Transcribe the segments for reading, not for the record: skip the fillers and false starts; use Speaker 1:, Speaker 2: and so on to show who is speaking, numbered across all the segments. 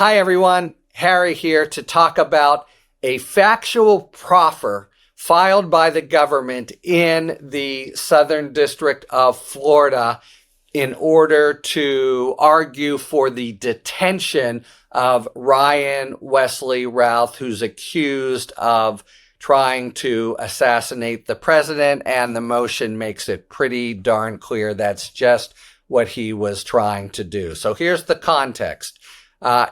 Speaker 1: Hi, everyone. Harry here to talk about a factual proffer filed by the government in the Southern District of Florida in order to argue for the detention of Ryan Wesley Routh, who's accused of trying to assassinate the president, and the motion makes it pretty darn clear that's just what he was trying to do. So here's the context.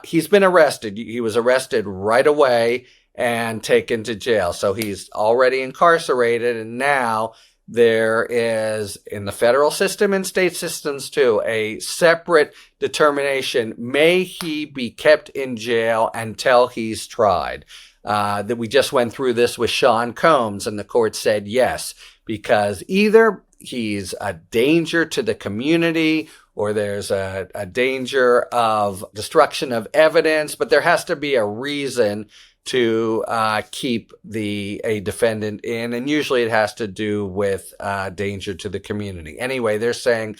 Speaker 1: He's been arrested. He was arrested right away and taken to jail. So he's already incarcerated. And now there is, in the federal system and state systems too, a separate determination. May he be kept in jail until he's tried? That we just went through this with Sean Combs, and the court said yes, because either he's a danger to the community or there's a danger of destruction of evidence, but there has to be a reason to keep a defendant in, and usually it has to do with danger to the community. Anyway, they're saying,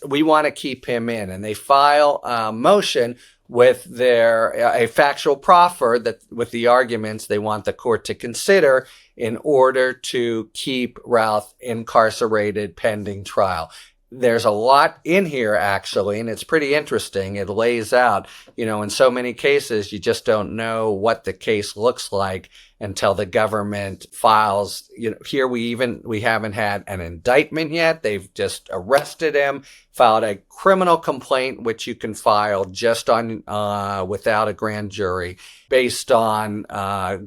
Speaker 1: we want to keep him in, and they file a motion with a factual proffer that with the arguments they want the court to consider in order to keep Routh incarcerated pending trial. There's a lot in here, actually, and it's pretty interesting. It lays out, in so many cases, you just don't know what the case looks like until the government files. Here we haven't had an indictment yet. They've just arrested him, filed a criminal complaint, which you can file just on without a grand jury, based on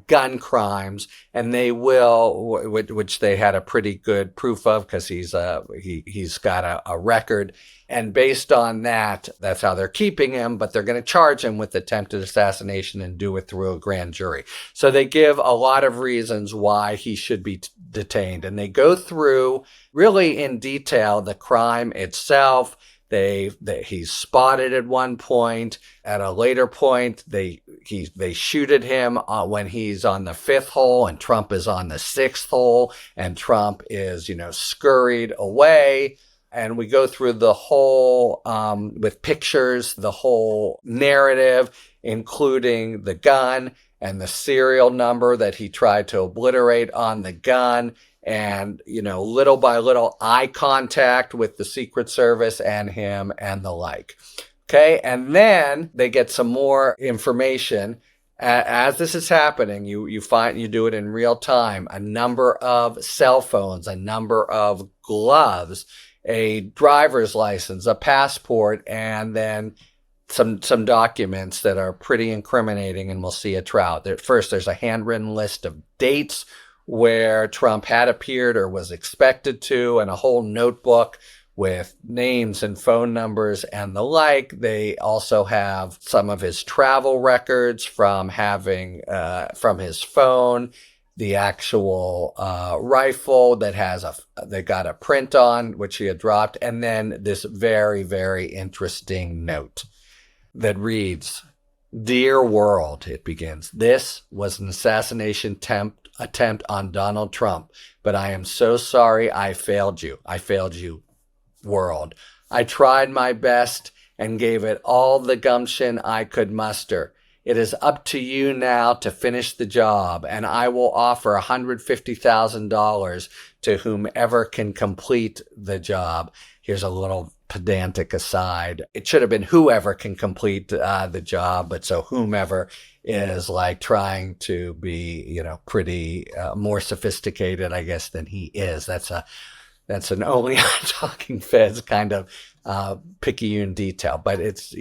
Speaker 1: gun crimes, and they will, which they had a pretty good proof of because he's got a record. And based on that, that's how they're keeping him, but they're going to charge him with attempted assassination and do it through a grand jury. So they give a lot of reasons why he should be detained. And they go through really in detail the crime itself. He's spotted at one point. At a later point, they shoot at him when he's on the fifth hole and Trump is on the sixth hole, and Trump is, scurried away. And we go through the whole, with pictures, the whole narrative, including the gun and the serial number that he tried to obliterate on the gun. And, little by little eye contact with the Secret Service and him and the like. Okay. And then they get some more information. As this is happening, you do it in real time, a number of cell phones, a number of gloves, a driver's license, a passport, and then some documents that are pretty incriminating, and we'll see a trial. First, there's a handwritten list of dates where Trump had appeared or was expected to, and a whole notebook with names and phone numbers and the like. They also have some of his travel records from his phone, the actual rifle that they got a print on, which he had dropped, and then this very, very interesting note that reads, "Dear world," it begins, "this was an assassination attempt on Donald Trump, but I am so sorry I failed you. I failed you, world. I tried my best and gave it all the gumption I could muster. It is up to you now to finish the job, and I will offer $150,000 to whomever can complete the job." Here's a little pedantic aside. It should have been whoever can complete the job, but so whomever is like trying to be, pretty more sophisticated, I guess, than he is. That's an only Talking Feds kind of picayune detail, but it's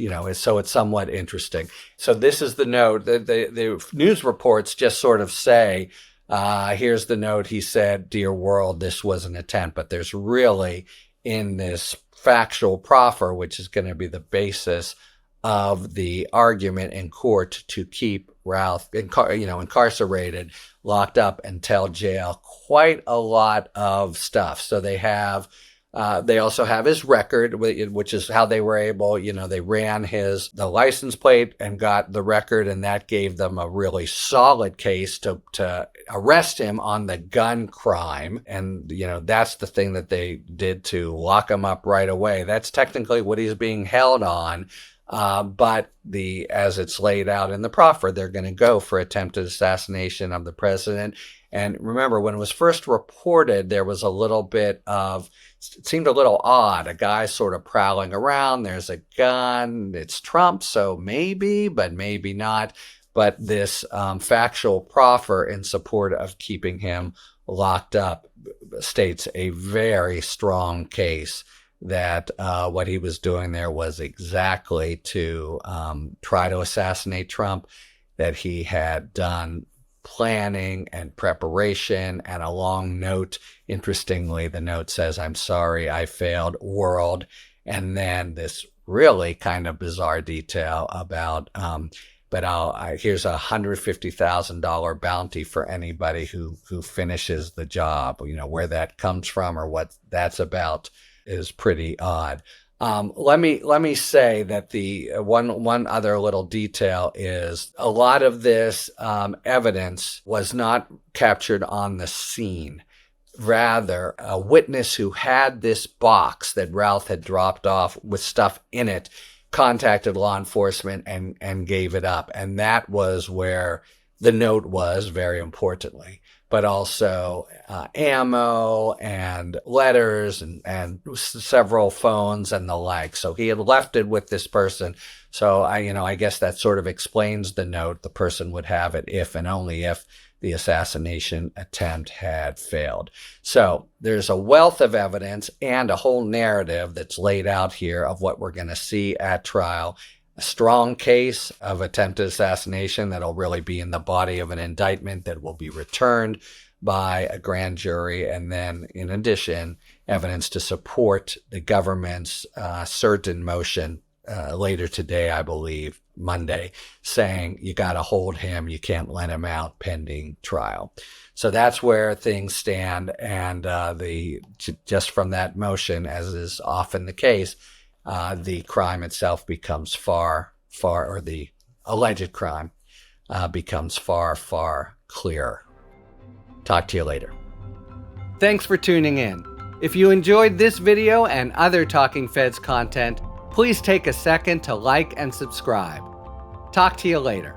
Speaker 1: somewhat interesting. So this is the note. The news reports just sort of say, here's the note. He said, "Dear world, this was an attempt," but there's really in this factual proffer, which is going to be the basis of the argument in court to keep Routh, incarcerated, locked up until jail. Quite a lot of stuff. So they also have his record, which is how they were able, they ran the license plate and got the record, and that gave them a really solid case to arrest him on the gun crime. And, that's the thing that they did to lock him up right away. That's technically what he's being held on. But as it's laid out in the proffer, they're going to go for attempted assassination of the president. And remember, when it was first reported, there was a little bit of, it seemed a little odd. A guy sort of prowling around. There's a gun. It's Trump, so maybe, but maybe not. But this factual proffer in support of keeping him locked up states a very strong case that what he was doing there was exactly to try to assassinate Trump, that he had done planning and preparation and a long note. Interestingly, the note says, "I'm sorry, I failed, world." And then this really kind of bizarre detail about, here's a $150,000 bounty for anybody who finishes the job. Where that comes from or what that's about is pretty odd. Let me say that the one other little detail is a lot of this evidence was not captured on the scene. Rather, a witness who had this box that Ralph had dropped off with stuff in it contacted law enforcement and gave it up. And that was where the note was, very importantly, but also ammo and letters and several phones and the like. So he had left it with this person. So I guess that sort of explains the note. The person would have it if and only if the assassination attempt had failed. So there's a wealth of evidence and a whole narrative that's laid out here of what we're going to see at trial. A strong case of attempted assassination that'll really be in the body of an indictment that will be returned by a grand jury. And then, in addition, evidence to support the government's certain motion later today, I believe, Monday, saying you got to hold him, you can't let him out pending trial. So that's where things stand. And just from that motion, as is often the case, the crime itself becomes or the alleged crime becomes far clearer. Talk to you later. Thanks for tuning in. If you enjoyed this video and other Talking Feds content, please take a second to like and subscribe. Talk to you later.